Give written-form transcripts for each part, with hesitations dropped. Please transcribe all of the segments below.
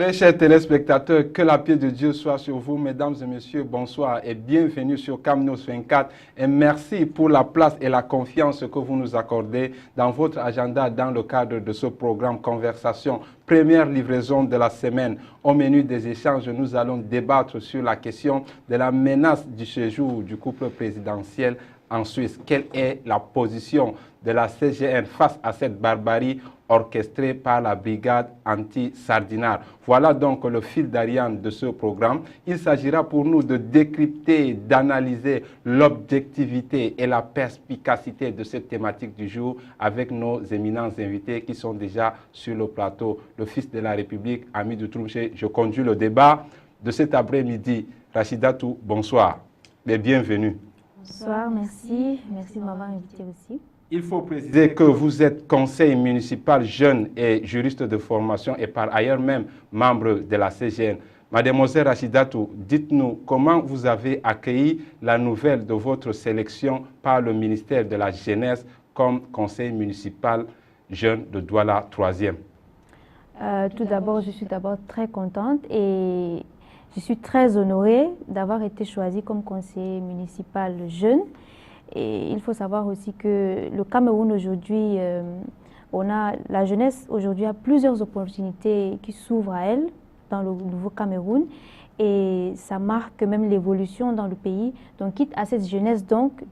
Très chers téléspectateurs, que la paix de Dieu soit sur vous, mesdames et messieurs, bonsoir et bienvenue sur Camnos 24 et merci pour la place et la confiance que vous nous accordez dans votre agenda dans le cadre de ce programme Conversation, première livraison de la semaine. Au menu des échanges, nous allons débattre sur la question de la menace du séjour du couple présidentiel en Suisse. Quelle est la position de la CGN face à cette barbarie orchestrée par la brigade anti-Sardinard? Voilà donc le fil d'Ariane de ce programme. Il s'agira pour nous de décrypter, d'analyser l'objectivité et la perspicacité de cette thématique du jour avec nos éminents invités qui sont déjà sur le plateau. Le fils de la République, Hamidou Troumché, je conduis le débat de cet après-midi. Rachidatou, bonsoir et bienvenue. Bonsoir, merci. Merci de m'avoir invité aussi. Il faut préciser que vous êtes conseiller municipal jeune et juriste de formation et par ailleurs même membre de la CGN. Mademoiselle Rachidatou, dites-nous comment vous avez accueilli la nouvelle de votre sélection par le ministère de la Jeunesse comme conseiller municipal jeune de Douala 3e. Tout d'abord, je suis très contente et je suis très honorée d'avoir été choisie comme conseiller municipal jeune. Et il faut savoir aussi que le Cameroun aujourd'hui, la jeunesse aujourd'hui a plusieurs opportunités qui s'ouvrent à elle dans le nouveau Cameroun. Et ça marque même l'évolution dans le pays. Donc, quitte à cette jeunesse donc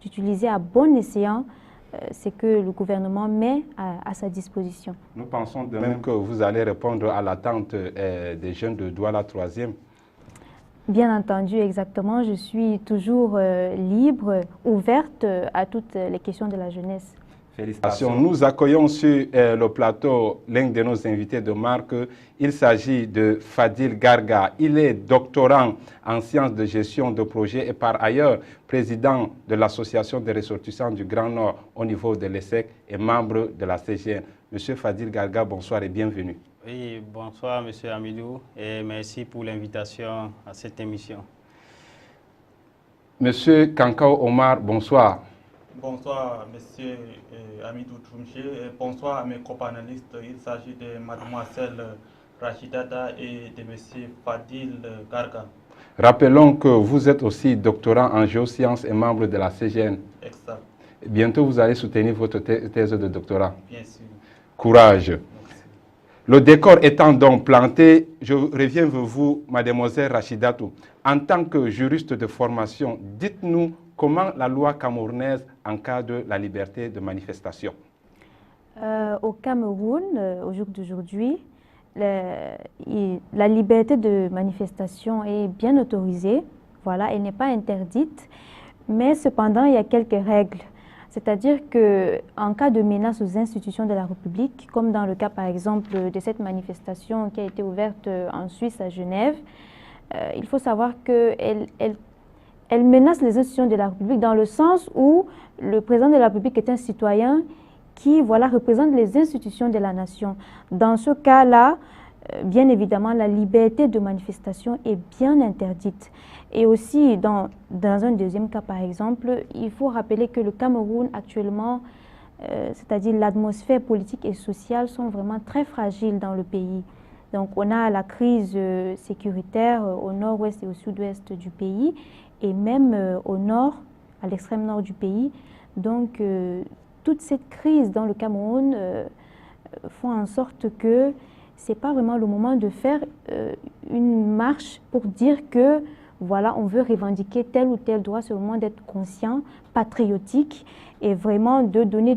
d'utiliser à bon escient ce que le gouvernement met à sa disposition. Nous pensons de même que vous allez répondre à l'attente des jeunes de Douala 3e. Bien entendu, exactement. Je suis toujours libre, ouverte à toutes les questions de la jeunesse. Félicitations. Nous accueillons sur le plateau l'un de nos invités de marque. Il s'agit de Fadil Garga. Il est doctorant en sciences de gestion de projet et par ailleurs président de l'association des ressortissants du Grand Nord au niveau de l'ESSEC et membre de la CGN. Monsieur Fadil Garga, bonsoir et bienvenue. Oui, bonsoir Monsieur Hamidou et merci pour l'invitation à cette émission. Monsieur Kankao Omar, bonsoir. Bonsoir Monsieur Hamidou Troumché et bonsoir à mes copanalistes. Il s'agit de Mademoiselle Rachidata et de Monsieur Fadil Garga. Rappelons que vous êtes aussi doctorant en géosciences et membre de la CGN. Exact. Bientôt vous allez soutenir votre thèse de doctorat. Bien sûr. Courage. Le décor étant donc planté, je reviens vers vous, mademoiselle Rachidatou. En tant que juriste de formation, dites-nous comment la loi camerounaise encadre la liberté de manifestation. Au Cameroun, au jour d'aujourd'hui, la liberté de manifestation est bien autorisée. Voilà, elle n'est pas interdite, mais cependant, il y a quelques règles. C'est-à-dire qu'en cas de menace aux institutions de la République, comme dans le cas par exemple de cette manifestation qui a été ouverte en Suisse à Genève, il faut savoir qu'elle menace les institutions de la République dans le sens où le président de la République est un citoyen qui représente les institutions de la nation. Dans ce cas-là, bien évidemment, la liberté de manifestation est bien interdite. Et aussi, dans un deuxième cas, par exemple, il faut rappeler que le Cameroun, actuellement, c'est-à-dire l'atmosphère politique et sociale, sont vraiment très fragiles dans le pays. Donc, on a la crise sécuritaire au nord-ouest et au sud-ouest du pays, et même au nord, à l'extrême nord du pays. Donc, toute cette crise dans le Cameroun font en sorte que ce n'est pas vraiment le moment de faire une marche pour dire que voilà, on veut revendiquer tel ou tel droit. C'est le moment d'être conscient, patriotique et vraiment de donner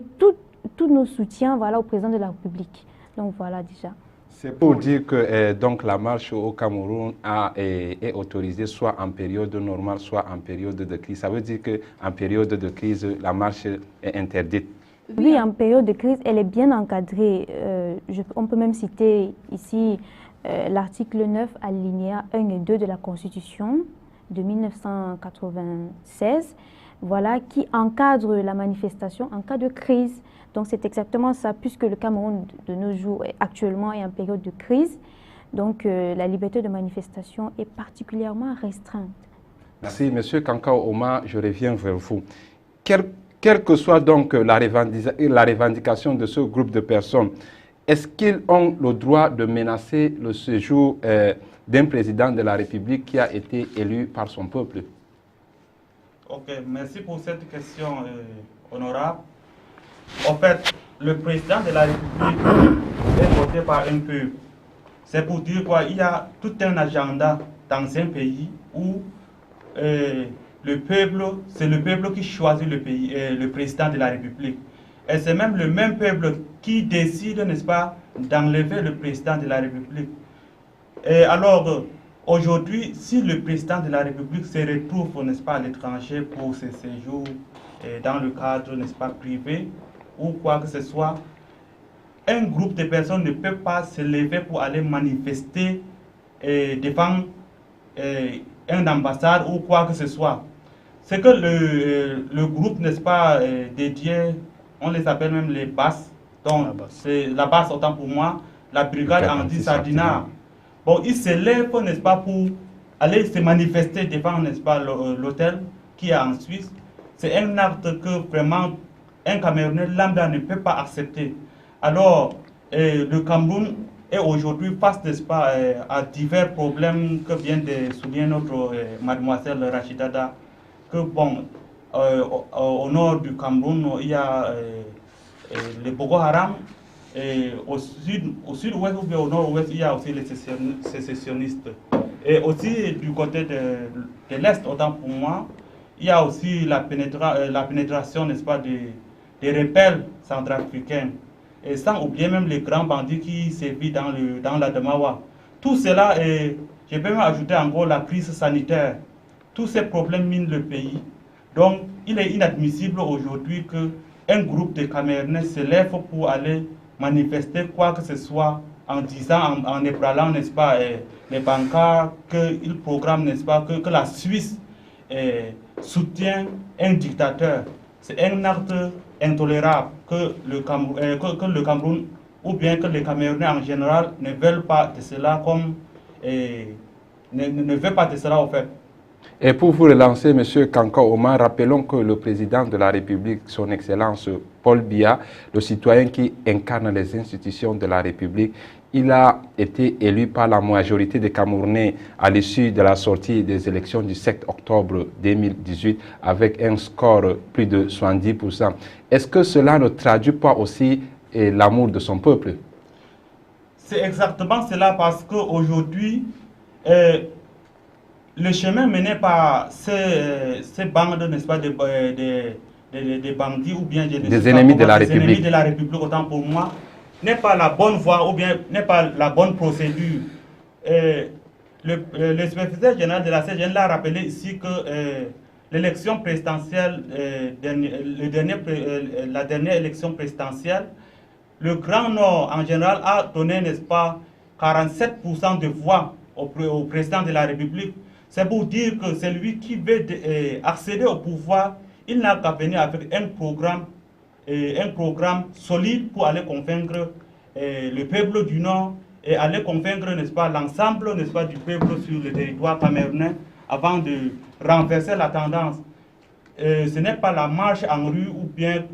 tous nos soutiens au président de la République. Donc voilà déjà. C'est pour dire que donc, la marche au Cameroun est autorisée soit en période normale, soit en période de crise. Ça veut dire qu'en période de crise, la marche est interdite. Oui, en période de crise, elle est bien encadrée. On peut même citer ici l'article 9, alinéa 1 et 2 de la Constitution de 1996, qui encadre la manifestation en cas de crise. Donc c'est exactement ça, puisque le Cameroun de nos jours actuellement est en période de crise. Donc la liberté de manifestation est particulièrement restreinte. Merci, Monsieur Kankao Omar, je reviens vers vous. Quelle que soit donc la revendication de ce groupe de personnes, est-ce qu'ils ont le droit de menacer le séjour d'un président de la République qui a été élu par son peuple? Ok, merci pour cette question honorable. En fait, le président de la République est voté par un peuple. C'est pour dire quoi, il y a tout un agenda dans un pays où le peuple, c'est le peuple qui choisit le pays, le président de la République. Et c'est même le même peuple qui décide, n'est-ce pas, d'enlever le président de la République. Et alors, aujourd'hui, si le président de la République se retrouve, n'est-ce pas, à l'étranger pour ses séjours, dans le cadre, n'est-ce pas, privé, ou quoi que ce soit, un groupe de personnes ne peut pas se lever pour aller manifester devant un ambassade ou quoi que ce soit. C'est que le groupe, n'est-ce pas, dédié, on les appelle même les BAS, donc c'est la BAS autant pour moi, la brigade anti-Sardina. Bon, ils se lèvent, n'est-ce pas, pour aller se manifester devant, n'est-ce pas, l'hôtel qui est en Suisse. C'est un acte que vraiment un Camerounais lambda ne peut pas accepter. Alors, le Cameroun est aujourd'hui face, n'est-ce pas, à divers problèmes que vient de souligner notre mademoiselle Rachidata. Que bon, au nord du Cameroun, il y a les Boko Haram. Et au sud-ouest ou bien au nord-ouest, il y a aussi les sécessionnistes. Et aussi du côté de l'Est, autant pour moi, il y a aussi la pénétration, n'est-ce pas, des rebelles centrafricains. Et sans oublier même les grands bandits qui sévissent dans la Demawa. Tout cela, et je peux même ajouter encore la crise sanitaire. Tous ces problèmes minent le pays. Donc, il est inadmissible aujourd'hui qu'un groupe de Camerounais se lève pour aller manifester quoi que ce soit en disant, en ébralant, n'est-ce pas, les bancards, qu'ils programment, n'est-ce pas, que la Suisse soutient un dictateur. C'est un acte intolérable que le Cameroun, ou bien que les Camerounais en général, ne veulent pas de cela comme, ne veulent pas de cela au fait. Et pour vous relancer, M. Kanka Omar, rappelons que le président de la République, son Excellence Paul Biya, le citoyen qui incarne les institutions de la République, il a été élu par la majorité des Camerounais à l'issue de la sortie des élections du 7 octobre 2018 avec un score plus de 70%. Est-ce que cela ne traduit pas aussi l'amour de son peuple? C'est exactement cela parce qu'aujourd'hui, le chemin mené par ces bandes, n'est-ce pas, des bandits ou bien des ennemis de la République. Ennemis de la République, autant pour moi, n'est pas la bonne voie ou bien n'est pas la bonne procédure. Le superviseur général de la CGN l'a rappelé ici que l'élection présidentielle, la dernière élection présidentielle, le Grand Nord en général a donné, n'est-ce pas, 47% de voix au président de la République. C'est pour dire que celui qui veut accéder au pouvoir, il n'a qu'à venir avec un programme solide pour aller convaincre le peuple du Nord et aller convaincre, n'est-ce pas, l'ensemble, n'est-ce pas, du peuple sur le territoire camerounais avant de renverser la tendance. Ce n'est pas la marche en rue ou bien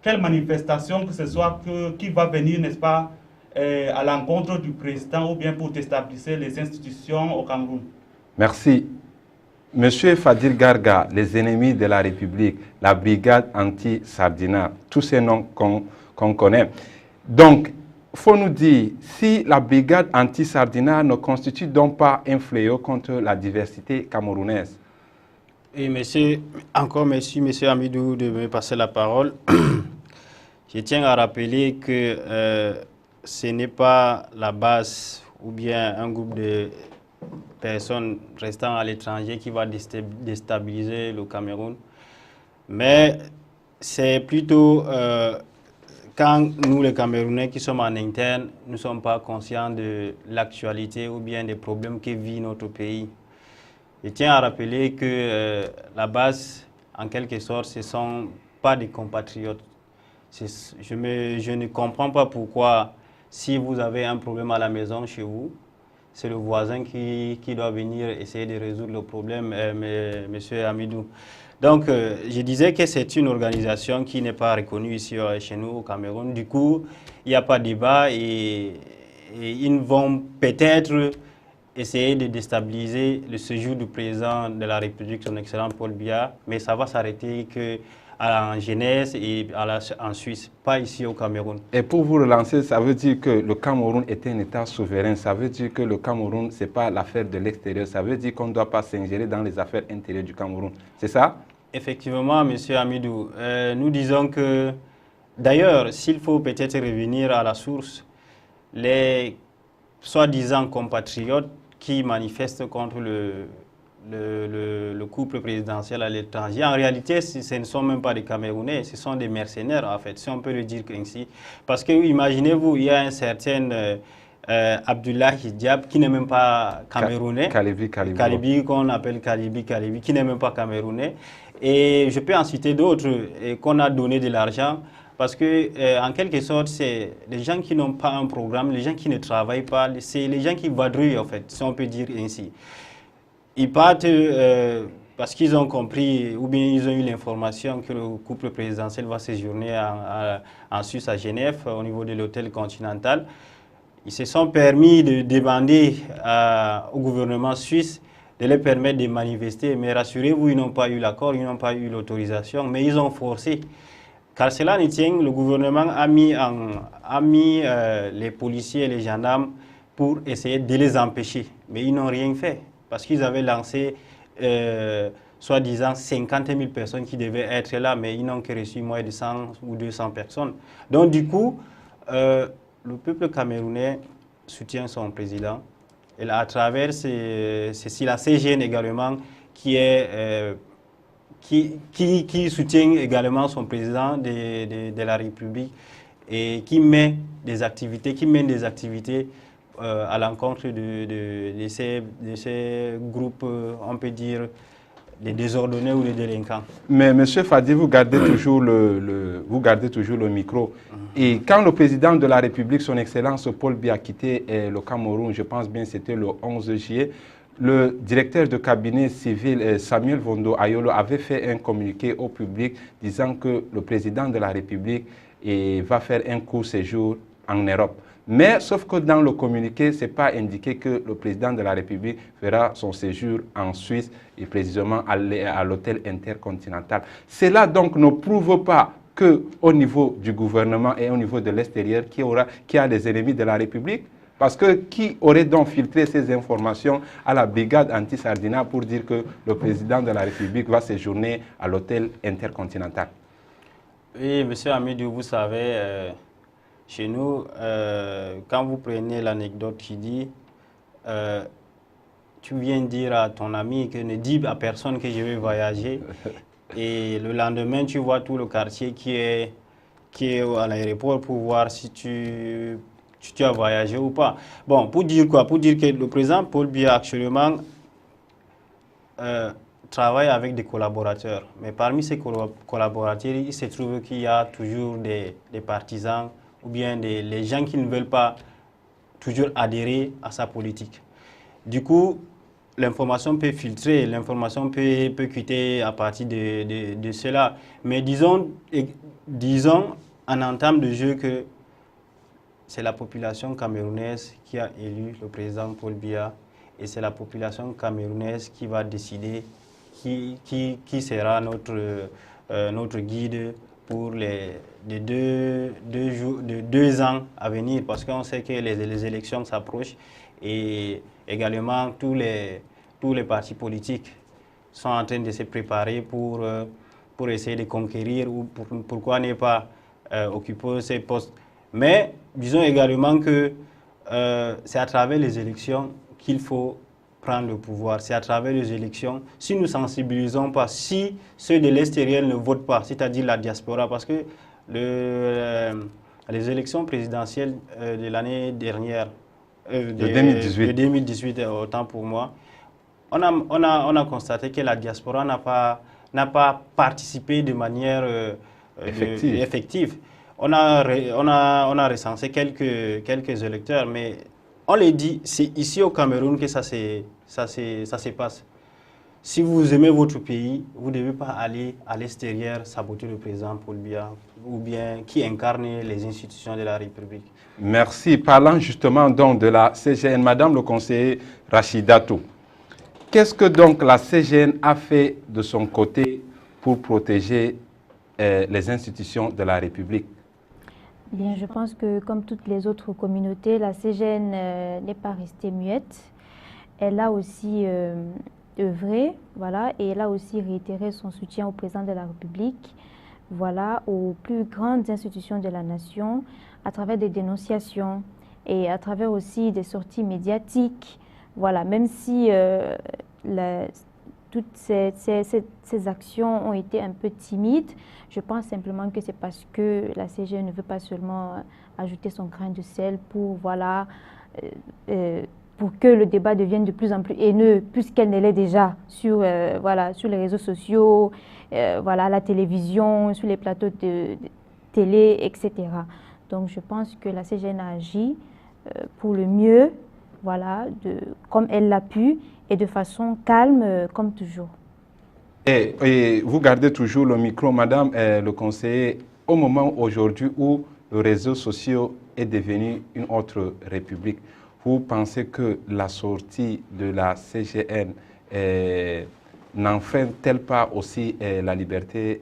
quelle manifestation que ce soit qui va venir, n'est-ce pas, à l'encontre du président ou bien pour déstabiliser les institutions au Cameroun. Merci. Monsieur Fadil Garga, les ennemis de la République, la brigade anti-Sardina, tous ces noms qu'on connaît. Donc, il faut nous dire, si la brigade anti-Sardina ne constitue donc pas un fléau contre la diversité camerounaise? Et monsieur, encore merci, monsieur Amidou, de me passer la parole. Je tiens à rappeler que ce n'est pas la base ou bien un groupe de personnes restant à l'étranger qui va déstabiliser le Cameroun. Mais c'est plutôt quand nous, les Camerounais qui sommes en interne, nous ne sommes pas conscients de l'actualité ou bien des problèmes que vit notre pays. Je tiens à rappeler que la base, en quelque sorte, ce ne sont pas des compatriotes. Je ne comprends pas pourquoi, si vous avez un problème à la maison chez vous, c'est le voisin qui doit venir essayer de résoudre le problème, monsieur Hamidou. Donc, je disais que c'est une organisation qui n'est pas reconnue ici chez nous au Cameroun. Du coup, il n'y a pas de débat et ils vont peut-être essayer de déstabiliser le séjour du président de la République, son excellent Paul Biya, mais ça va s'arrêter en Genèse et en Suisse, pas ici au Cameroun. Et pour vous relancer, ça veut dire que le Cameroun est un État souverain, ça veut dire que le Cameroun, ce n'est pas l'affaire de l'extérieur, ça veut dire qu'on ne doit pas s'ingérer dans les affaires intérieures du Cameroun, c'est ça? Effectivement, M. Hamidou, nous disons que, d'ailleurs, s'il faut peut-être revenir à la source, les soi-disant compatriotes qui manifestent contre le couple présidentiel à l'étranger. En réalité, ce ne sont même pas des Camerounais, ce sont des mercenaires, en fait, si on peut le dire ainsi. Parce que, imaginez-vous, il y a un certain Abdoulaye Diab qui n'est même pas Camerounais. Kalibi, qu'on appelle Kalibi, qui n'est même pas Camerounais. Et je peux en citer d'autres qu'on a donné de l'argent. Parce que, en quelque sorte, c'est les gens qui n'ont pas un programme, les gens qui ne travaillent pas, c'est les gens qui vadrouillent, en fait, si on peut dire ainsi. Ils partent parce qu'ils ont compris, ou bien ils ont eu l'information que le couple présidentiel va séjourner en Suisse, à Genève, au niveau de l'hôtel Continental. Ils se sont permis de demander au gouvernement suisse de les permettre de manifester. Mais rassurez-vous, ils n'ont pas eu l'accord, ils n'ont pas eu l'autorisation, mais ils ont forcé. Car cela ne tient, le gouvernement a mis les policiers et les gendarmes pour essayer de les empêcher. Mais ils n'ont rien fait, parce qu'ils avaient lancé, soi-disant, 50 000 personnes qui devaient être là, mais ils n'ont que reçu moins de 100 ou 200 personnes. Donc du coup, le peuple camerounais soutient son président. Et à travers la CGN également, qui soutient également son président de la République et qui mène des activités à l'encontre de ces groupes, on peut dire, des désordonnés ou des délinquants. Mais M. Fadi, vous gardez toujours le micro. Et quand le président de la République, son Excellence Paul Biya, a quitté le Cameroun, je pense bien que c'était le 11 juillet, le directeur de cabinet civil Samuel Vondo Ayolo avait fait un communiqué au public disant que le président de la République va faire un court séjour en Europe. Mais sauf que dans le communiqué, ce n'est pas indiqué que le président de la République fera son séjour en Suisse et précisément à l'hôtel Intercontinental. Cela donc ne prouve pas qu'au niveau du gouvernement et au niveau de l'extérieur, qu'il y a des ennemis de la République. Parce que qui aurait donc filtré ces informations à la brigade anti-Sardina pour dire que le président de la République va séjourner à l'hôtel Intercontinental? Oui, M. Hamidou, vous savez, chez nous, quand vous prenez l'anecdote qui dit, tu viens dire à ton ami que ne dis à personne que je vais voyager, et le lendemain, tu vois tout le quartier qui est à l'aéroport pour voir si tu as voyagé ou pas. Bon, pour dire quoi? Pour dire que le président Paul Biya actuellement travaille avec des collaborateurs. Mais parmi ces collaborateurs, il se trouve qu'il y a toujours des partisans ou bien les gens qui ne veulent pas toujours adhérer à sa politique. Du coup, l'information peut filtrer, l'information peut quitter à partir de cela. Mais disons en entame de jeu que c'est la population camerounaise qui a élu le président Paul Biya et c'est la population camerounaise qui va décider qui sera notre guide pour les 2 ans à venir, parce qu'on sait que les élections s'approchent et également tous les partis politiques sont en train de se préparer pour essayer de conquérir ou pourquoi ne pas occuper ces postes. Mais disons également que c'est à travers les élections qu'il faut prendre le pouvoir. C'est à travers les élections. Si nous ne sensibilisons pas, si ceux de l'extérieur ne votent pas, c'est-à-dire la diaspora, parce que les élections présidentielles de l'année dernière, de 2018, autant pour moi, on a constaté que la diaspora n'a pas participé de manière effective. On a recensé quelques électeurs, mais On le dit, c'est ici au Cameroun que ça se passe. Si vous aimez votre pays, vous ne devez pas aller à l'extérieur saboter le président Paul Biya ou bien qui incarne les institutions de la République. Merci. Parlant justement donc de la CGN, Madame le conseiller Rachidatou, qu'est-ce que donc la CGN a fait de son côté pour protéger les institutions de la République? Bien, je pense que comme toutes les autres communautés, la CGN n'est pas restée muette. Elle a aussi œuvré, voilà, et elle a aussi réitéré son soutien au président de la République, voilà, aux plus grandes institutions de la nation, à travers des dénonciations et à travers aussi des sorties médiatiques, voilà, même si toutes ces actions ont été un peu timides, je pense simplement que c'est parce que la CGN ne veut pas seulement ajouter son grain de sel pour, voilà, pour que le débat devienne de plus en plus haineux, puisqu'elle ne l'est déjà sur, voilà, sur les réseaux sociaux, voilà, la télévision, sur les plateaux de télé, etc. Donc je pense que la CGN a agi pour le mieux, voilà, comme elle l'a pu, et de façon calme, comme toujours. Et vous gardez toujours le micro, Madame le conseiller, au moment aujourd'hui où le réseau social est devenu une autre république. Vous pensez que la sortie de la CGN n'enfreint-elle pas aussi la liberté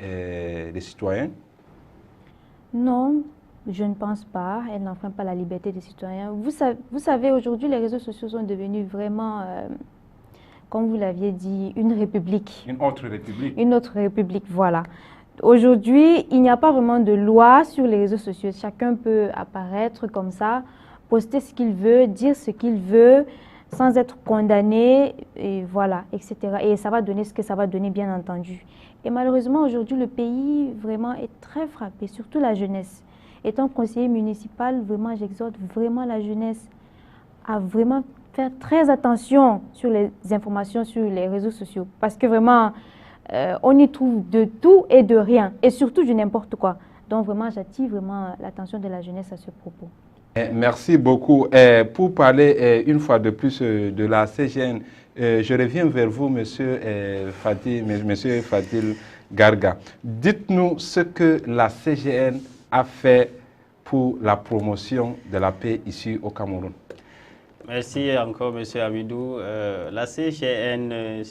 des citoyens? Non, je ne pense pas. Elle n'enfreint pas la liberté des citoyens. Vous savez, aujourd'hui, les réseaux sociaux sont devenus vraiment, comme vous l'aviez dit, une république. Une autre république. Une autre république, voilà. Aujourd'hui, il n'y a pas vraiment de loi sur les réseaux sociaux. Chacun peut apparaître comme ça, poster ce qu'il veut, dire ce qu'il veut, sans être condamné, et voilà, etc. Et ça va donner ce que ça va donner, bien entendu. Et malheureusement, aujourd'hui, le pays vraiment est très frappé, surtout la jeunesse. Étant conseiller municipal, vraiment, j'exhorte vraiment la jeunesse à vraiment faire très attention sur les informations sur les réseaux sociaux. Parce que vraiment, on y trouve de tout et de rien, et surtout du n'importe quoi. Donc vraiment, j'attire vraiment l'attention de la jeunesse à ce propos. Merci beaucoup. Pour parler une fois de plus de la CGN, je reviens vers vous, Monsieur Fadil Garga. Dites-nous ce que la CGN a fait pour la promotion de la paix ici au Cameroun. Merci encore, Monsieur Amidou. La CGN,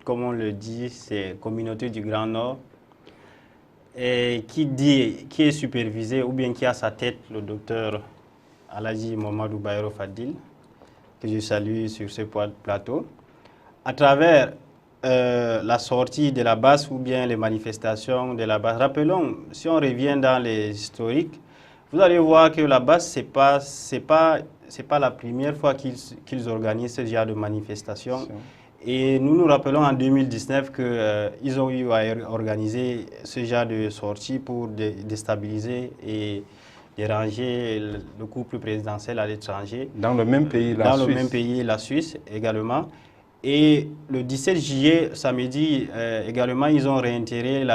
comme on le dit, c'est Communauté du Grand Nord, et qui est supervisé ou bien qui a à sa tête le docteur Aladji Mamadou Bayero Fadil, que je salue sur ce plateau. À travers la sortie de la base ou bien les manifestations de la base, rappelons, si on revient dans les historiques, vous allez voir que la base, c'est pas la première fois qu'ils organisent ce genre de manifestations. Et nous nous rappelons en 2019 qu'ils ont eu à organiser ce genre de sortie pour déstabiliser et déranger le couple présidentiel à l'étranger. Dans le même pays, la Suisse. Dans le même pays, la Suisse également. Et le 17 juillet, samedi, également, ils ont réitéré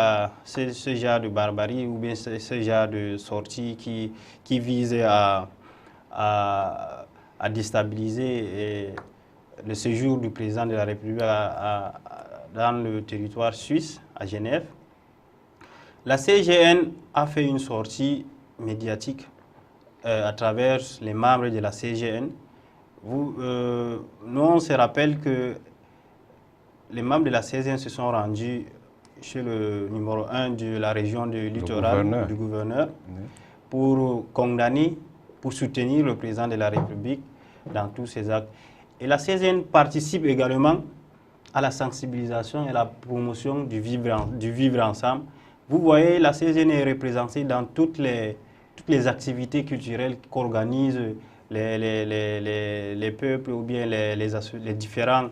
ce genre de barbarie ou bien ce genre de sortie qui vise à déstabiliser le séjour du président de la République dans le territoire suisse, à Genève. La CGN a fait une sortie médiatique à travers les membres de la CGN. Nous, on se rappelle que les membres de la CGN se sont rendus chez le numéro 1 de la région de littoral, du gouverneur, pour condamner, pour soutenir le président de la République dans tous ses actes. Et la CGN participe également à la sensibilisation et à la promotion du vivre ensemble. Vous voyez, la CGN est représentée dans toutes les activités culturelles qu'organisent les peuples ou bien les différentes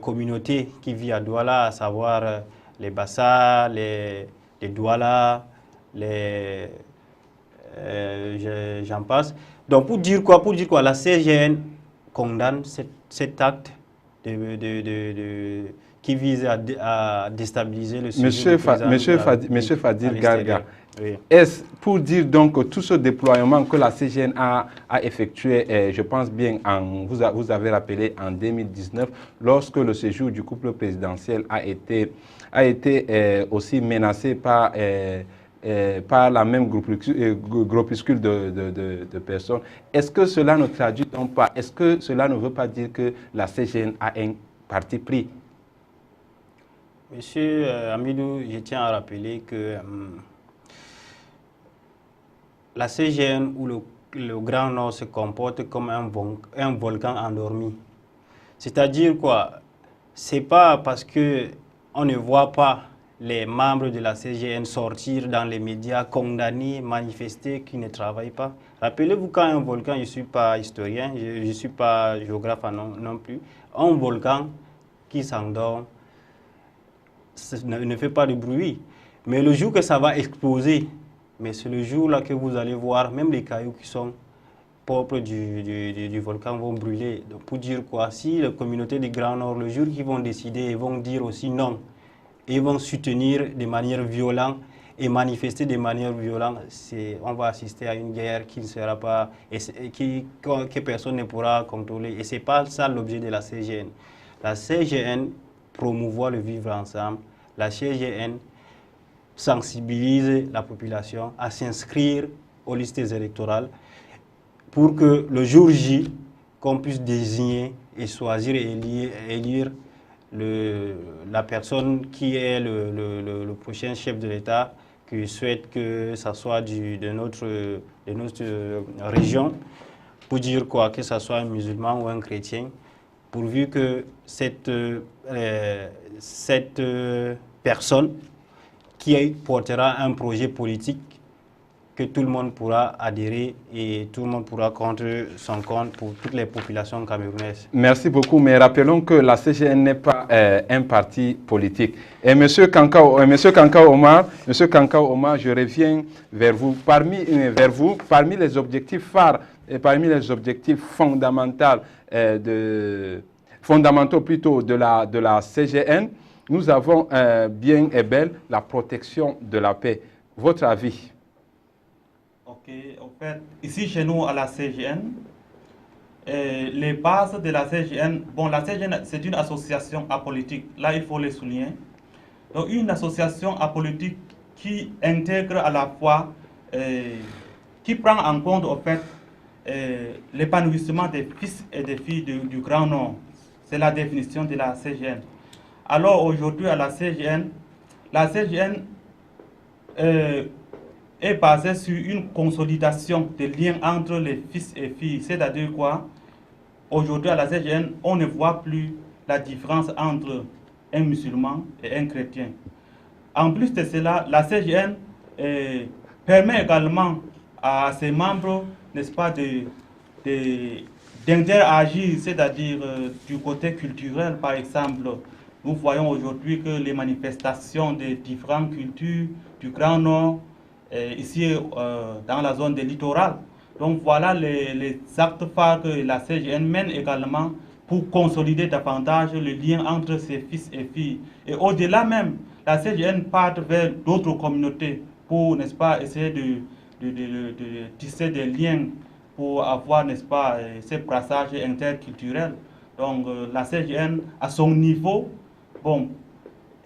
communautés qui vivent à Douala, à savoir les Bassa, les Douala, j'en passe. Donc pour dire quoi, la CGN condamne cet acte qui vise à déstabiliser le sujet. Monsieur Fadil Garga, Oui. Est-ce pour dire donc que tout ce déploiement que la CGN a effectué, je pense bien, vous avez rappelé en 2019, lorsque le séjour du couple présidentiel a été aussi menacé par la même groupuscule de personnes, est-ce que cela ne traduit donc pas, est-ce que cela ne veut pas dire que la CGN a un parti pris? Monsieur Amidou, je tiens à rappeler que la CGN ou le Grand Nord se comporte comme un volcan endormi. C'est-à-dire quoi? C'est pas parce que on ne voit pas les membres de la CGN sortir dans les médias, condamner, manifester, qui ne travaillent pas. Rappelez-vous quand un volcan, je ne suis pas historien, je ne suis pas géographe non plus, un volcan qui s'endort ne fait pas de bruit. Mais le jour que ça va exploser, mais c'est le jour-là que vous allez voir, même les cailloux qui sont propres du volcan vont brûler. Donc pour dire quoi, si la communauté du Grand Nord, le jour qu'ils vont décider, ils vont dire aussi non, ils vont soutenir de manière violente et manifester de manière violente, on va assister à une guerre qui ne sera pas, que personne ne pourra contrôler. Et ce n'est pas ça l'objet de la CGN. La CGN promouvoir le vivre ensemble. La CGN sensibilise la population à s'inscrire aux listes électorales pour que le jour J, qu'on puisse désigner et choisir et élire la personne qui est le prochain chef de l'État, qui souhaite que ça soit de notre région, pour dire quoi, que ce soit un musulman ou un chrétien, pourvu que cette personne qui portera un projet politique que tout le monde pourra adhérer et tout le monde pourra compte son compte pour toutes les populations camerounaises. Merci beaucoup, mais rappelons que la CGN n'est pas un parti politique. Et M. Kankao Omar, je reviens vers vous. Parmi les objectifs phares et parmi les objectifs fondamentaux de la CGN, nous avons bien et belle la protection de la paix. Votre avis? Ok, en fait, ici chez nous à la CGN, les bases de la CGN, bon, la CGN c'est une association apolitique, là il faut le souligner. Donc une association apolitique qui intègre à la fois, qui prend en compte en fait l'épanouissement des fils et des filles du Grand Nord. C'est la définition de la CGN. Alors aujourd'hui à la CGN est basée sur une consolidation des liens entre les fils et filles. C'est-à-dire quoi? Aujourd'hui à la CGN, on ne voit plus la différence entre un musulman et un chrétien. En plus de cela, la CGN permet également à ses membres, n'est-ce pas, d'interagir, c'est-à-dire du côté culturel, par exemple. Nous voyons aujourd'hui que les manifestations des différentes cultures du Grand Nord, ici dans la zone des littorales. Donc voilà les actes phares que la CGN mène également pour consolider davantage le lien entre ses fils et filles. Et au-delà même, la CGN part vers d'autres communautés pour, n'est-ce pas, essayer de tisser des liens pour avoir, n'est-ce pas, ces brassages interculturels. Donc la CGN, à son niveau, bon,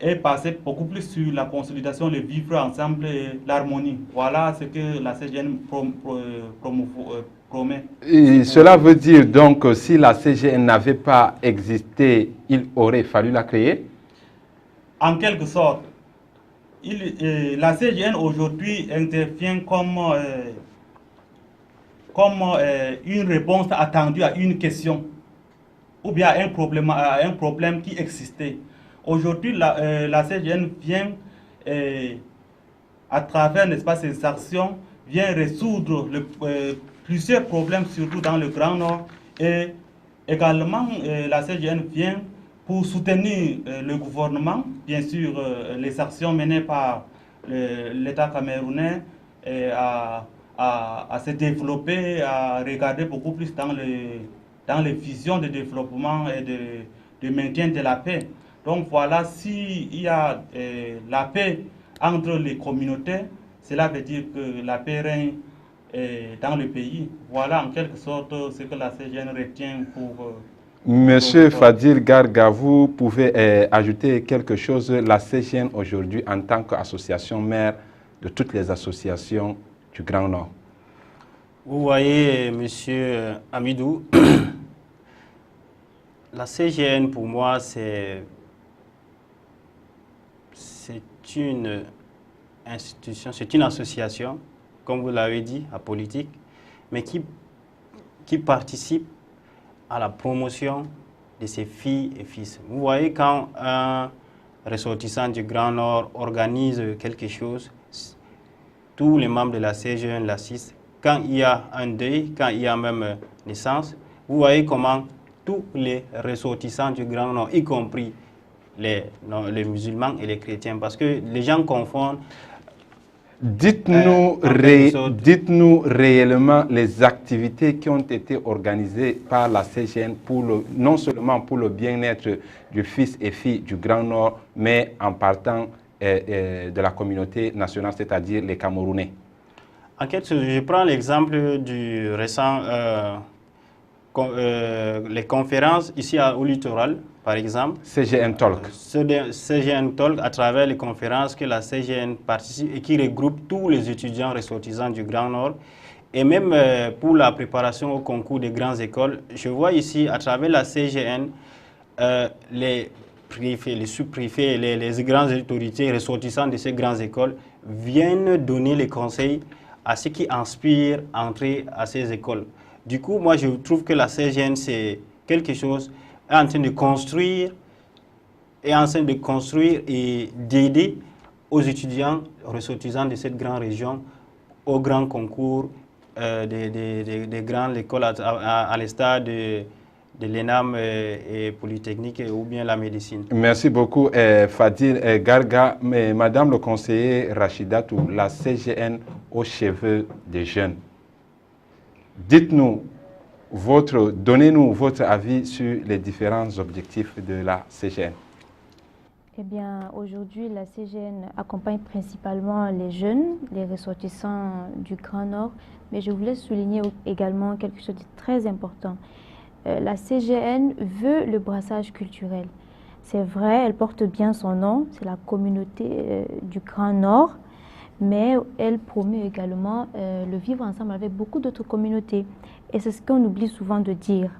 est passé beaucoup plus sur la consolidation, le vivre ensemble et l'harmonie. Voilà ce que la CGN promet. Et cela veut dire donc que si la CGN n'avait pas existé, il aurait fallu la créer? En quelque sorte. La CGN aujourd'hui intervient comme une réponse attendue à une question ou bien à un problème qui existait. Aujourd'hui, la CGN vient, à travers, n'est-ce pas, ses actions, vient résoudre plusieurs problèmes, surtout dans le Grand Nord. Et également, la CGN vient pour soutenir le gouvernement, bien sûr, les actions menées par l'État camerounais à se développer, à regarder beaucoup plus dans les visions de développement et de maintien de la paix. Donc voilà, s'il y a la paix entre les communautés, cela veut dire que la paix règne dans le pays. Voilà en quelque sorte ce que la CGN retient pour... Monsieur Fadil Garga, vous pouvez ajouter quelque chose. La CGN aujourd'hui, en tant qu'association mère de toutes les associations du Grand Nord. Vous voyez, monsieur Amidou, la CGN pour moi, c'est une institution, c'est une association, comme vous l'avez dit, apolitique, mais qui participe à la promotion de ses filles et fils. Vous voyez, quand un ressortissant du Grand Nord organise quelque chose, tous les membres de la CGN l'assistent. Quand il y a un deuil, quand il y a même naissance, vous voyez comment tous les ressortissants du Grand Nord, y compris les musulmans et les chrétiens, parce que les gens confondent. Dites-nous réellement les activités qui ont été organisées par la CGN, non seulement pour le bien-être du fils et filles du Grand Nord, mais en partant de la communauté nationale, c'est-à-dire les Camerounais. En fait, je prends l'exemple du récent, les conférences ici au littoral, par exemple. CGN Talk. CGN Talk, à travers les conférences que la CGN participe et qui regroupe tous les étudiants ressortissants du Grand Nord. Et même pour la préparation au concours des grandes écoles, je vois ici, à travers la CGN, les préfets, les sous-préfets, les grandes autorités ressortissants de ces grandes écoles viennent donner les conseils à ceux qui inspirent à entrer à ces écoles. Du coup, moi, je trouve que la CGN, c'est quelque chose en train de construire et d'aider aux étudiants ressortissants de cette grande région au grand concours des grandes écoles à l'instar de l'ENAM et Polytechnique ou bien la médecine. Merci beaucoup, Fadil Garga. Mais Madame le conseiller Rachidatou, la CGN aux cheveux des jeunes. Dites-nous, donnez-nous votre avis sur les différents objectifs de la CGN. Eh bien, aujourd'hui, la CGN accompagne principalement les jeunes, les ressortissants du Grand Nord, mais je voulais souligner également quelque chose de très important. La CGN veut le brassage culturel. C'est vrai, elle porte bien son nom, c'est la communauté du Grand Nord, mais elle promeut également le vivre ensemble avec beaucoup d'autres communautés. Et c'est ce qu'on oublie souvent de dire.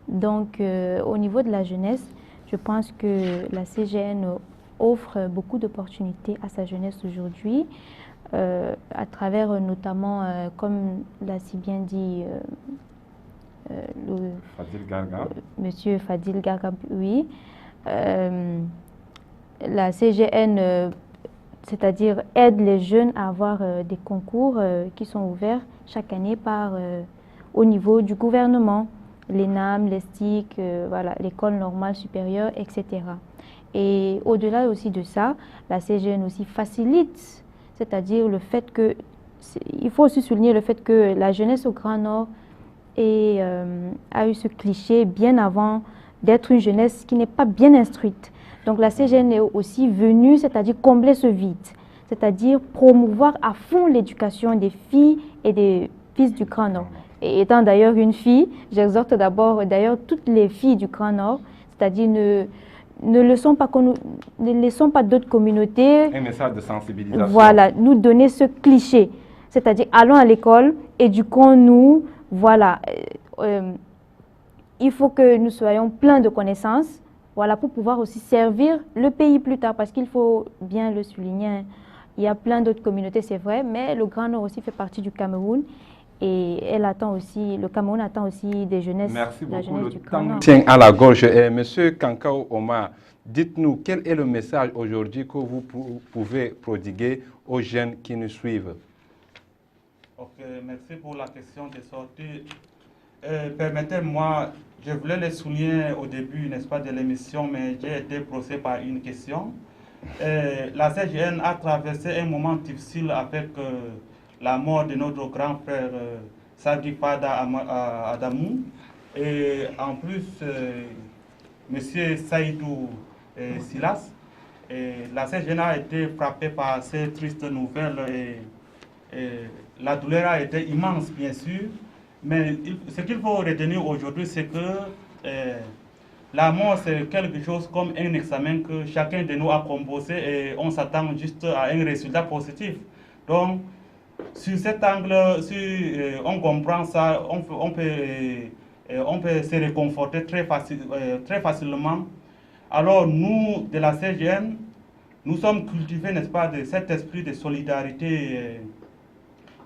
Donc, au niveau de la jeunesse, je pense que la CGN offre beaucoup d'opportunités à sa jeunesse aujourd'hui, à travers notamment, comme l'a si bien dit Monsieur Fadil Garga, oui, la CGN, c'est-à-dire aide les jeunes à avoir des concours qui sont ouverts chaque année au niveau du gouvernement, l'ENAM, l'ESTIC, voilà, l'école normale supérieure, etc. Et au-delà aussi de ça, la CGN aussi facilite, c'est-à-dire le fait que, il faut aussi souligner le fait que la jeunesse au Grand Nord a eu ce cliché bien avant d'être une jeunesse qui n'est pas bien instruite. Donc la CGN est aussi venue, c'est-à-dire combler ce vide, c'est-à-dire promouvoir à fond l'éducation des filles et des fils du Grand Nord. Et étant d'ailleurs une fille, j'exhorte d'abord toutes les filles du Grand Nord, c'est-à-dire ne laissons pas d'autres communautés. Un message de sensibilisation. Voilà, nous donner ce cliché, c'est-à-dire allons à l'école, éduquons-nous, voilà. Il faut que nous soyons pleins de connaissances, voilà, pour pouvoir aussi servir le pays plus tard, parce qu'il faut bien le souligner, il y a plein d'autres communautés, c'est vrai, mais le Grand Nord aussi fait partie du Cameroun. Et le Cameroun attend aussi des jeunesses. Merci beaucoup. Jeunesse Le du Grand Nord. tient à la gorge. Monsieur Kankao Omar, dites-nous quel est le message aujourd'hui que vous pouvez prodiguer aux jeunes qui nous suivent. Ok, merci pour la question de sortie. Permettez-moi, je voulais le souligner au début, n'est-ce pas, de l'émission, mais j'ai été procédé par une question. La CGN a traversé un moment difficile avec la mort de notre grand frère Sadi Fada Adamou. Et en plus, M. Saïdou Silas. Et la CGN a été frappée par ces tristes nouvelles. Et la douleur a été immense, bien sûr, mais ce qu'il faut retenir aujourd'hui, c'est que la mort, c'est quelque chose comme un examen que chacun de nous a composé et on s'attend juste à un résultat positif. Donc, sur cet angle, si on comprend ça, on peut se réconforter très facilement. Alors, nous, de la CGN, nous sommes cultivés, n'est-ce pas, de cet esprit de solidarité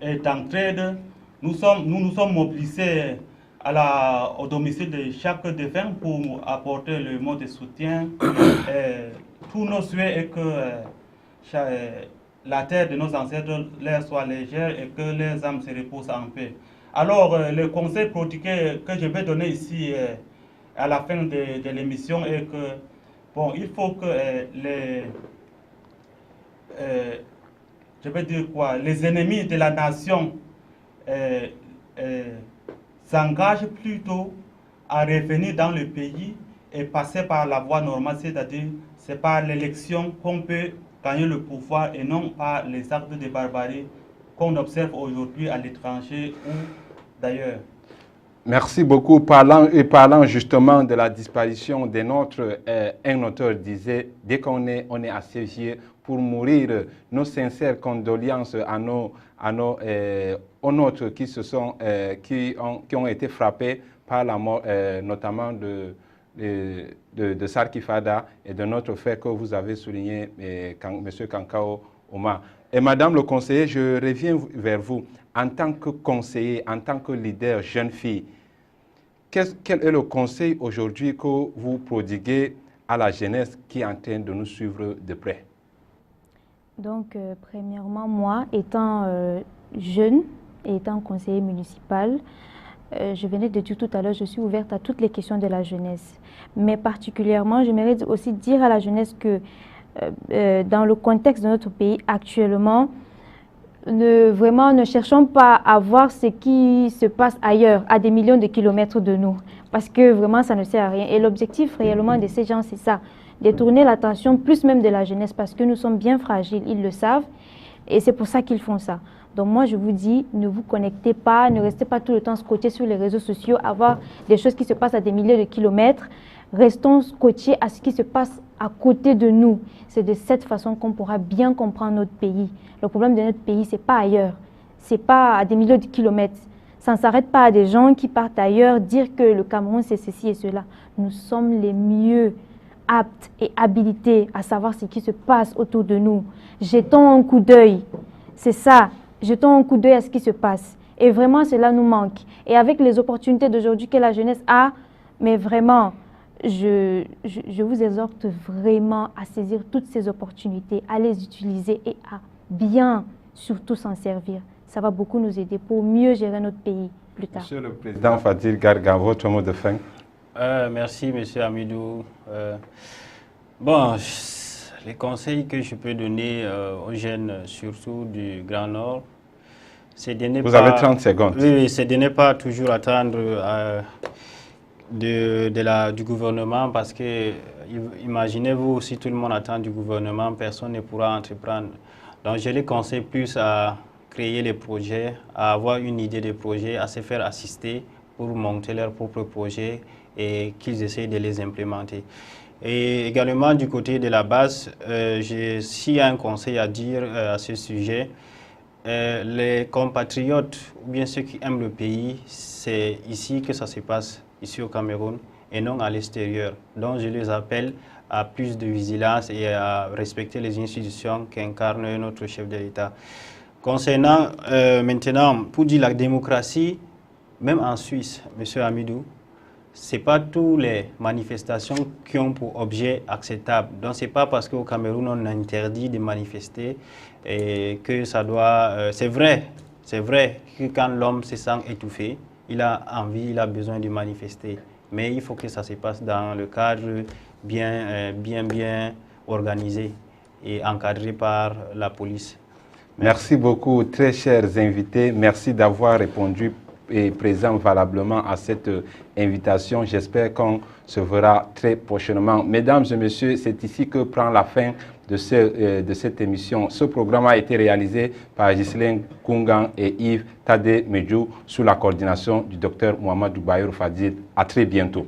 et d'entraide. Nous nous sommes mobilisés au domicile de chaque défunt pour apporter le mot de soutien. Tous nos souhaits est que la terre de nos ancêtres leur soit légère et que leurs âmes se reposent en paix. Alors, le conseil prodigué que je vais donner ici à la fin de l'émission est que, bon, il faut que je vais dire quoi, les ennemis de la nation s'engagent plutôt à revenir dans le pays et passer par la voie normale, c'est-à-dire c'est par l'élection qu'on peut gagner le pouvoir et non par les actes de barbarie qu'on observe aujourd'hui à l'étranger ou d'ailleurs. Merci beaucoup. Parlant justement de la disparition des nôtres, un auteur disait, dès qu'on est assez vieux pour mourir, nos sincères condoléances aux nôtres qui ont été frappés par la mort, notamment de Sarki Fada et de notre frère que vous avez souligné, M. Kankao Oma. Et Madame le conseiller, je reviens vers vous. En tant que conseiller, en tant que leader jeune fille, quel est le conseil aujourd'hui que vous prodiguez à la jeunesse qui est en train de nous suivre de près? Donc, premièrement, moi, étant jeune et étant conseiller municipal, je venais de dire tout à l'heure, je suis ouverte à toutes les questions de la jeunesse. Mais particulièrement, j'aimerais aussi dire à la jeunesse que dans le contexte de notre pays actuellement, vraiment ne cherchons pas à voir ce qui se passe ailleurs, à des millions de kilomètres de nous, parce que vraiment ça ne sert à rien. Et l'objectif réellement de ces gens, c'est ça, détourner l'attention plus même de la jeunesse, parce que nous sommes bien fragiles, ils le savent, et c'est pour ça qu'ils font ça. Donc moi je vous dis, ne vous connectez pas, ne restez pas tout le temps scotchés sur les réseaux sociaux, à voir des choses qui se passent à des milliers de kilomètres. Restons scotchés à ce qui se passe à côté de nous. C'est de cette façon qu'on pourra bien comprendre notre pays. Le problème de notre pays, ce n'est pas ailleurs. Ce n'est pas à des milliers de kilomètres. Ça ne s'arrête pas à des gens qui partent ailleurs dire que le Cameroun, c'est ceci et cela. Nous sommes les mieux aptes et habilités à savoir ce qui se passe autour de nous. Jetons un coup d'œil. C'est ça. Jetons un coup d'œil à ce qui se passe. Et vraiment, cela nous manque. Et avec les opportunités d'aujourd'hui que la jeunesse a, mais vraiment, je vous exhorte vraiment à saisir toutes ces opportunités, à les utiliser et à bien surtout s'en servir. Ça va beaucoup nous aider pour mieux gérer notre pays plus tard. Monsieur le Président Fadil Garga, votre mot de fin. Merci, Monsieur Amidou. Bon, les conseils que je peux donner aux jeunes, surtout du Grand Nord, c'est de ne pas... Vous avez 30 secondes. Oui, c'est de ne pas toujours attendre du gouvernement, parce que imaginez-vous, si tout le monde attend du gouvernement, personne ne pourra entreprendre. Donc je les conseille plus à créer les projets, à avoir une idée de projet, à se faire assister pour monter leurs propres projets et qu'ils essayent de les implémenter. Et également du côté de la base, s'il y a un conseil à dire à ce sujet, les compatriotes ou bien ceux qui aiment le pays, c'est ici que ça se passe, ici au Cameroun, et non à l'extérieur. Donc je les appelle à plus de vigilance et à respecter les institutions qu'incarne notre chef de l'État. Concernant maintenant, pour dire la démocratie, même en Suisse, M. Amidou, ce n'est pas toutes les manifestations qui ont pour objet acceptable. Donc ce n'est pas parce qu'au Cameroun on interdit de manifester et que ça doit... c'est vrai que quand l'homme se sent étouffé, il a envie, il a besoin de manifester. Mais il faut que ça se passe dans le cadre bien organisé et encadré par la police. Merci beaucoup, très chers invités. Merci d'avoir répondu présent valablement à cette invitation. J'espère qu'on se verra très prochainement. Mesdames et messieurs, c'est ici que prend la fin de cette émission. Ce programme a été réalisé par Ghislaine Koungan et Yves Tade Medjou sous la coordination du Dr Mohamedou Bayour Fadil. À très bientôt.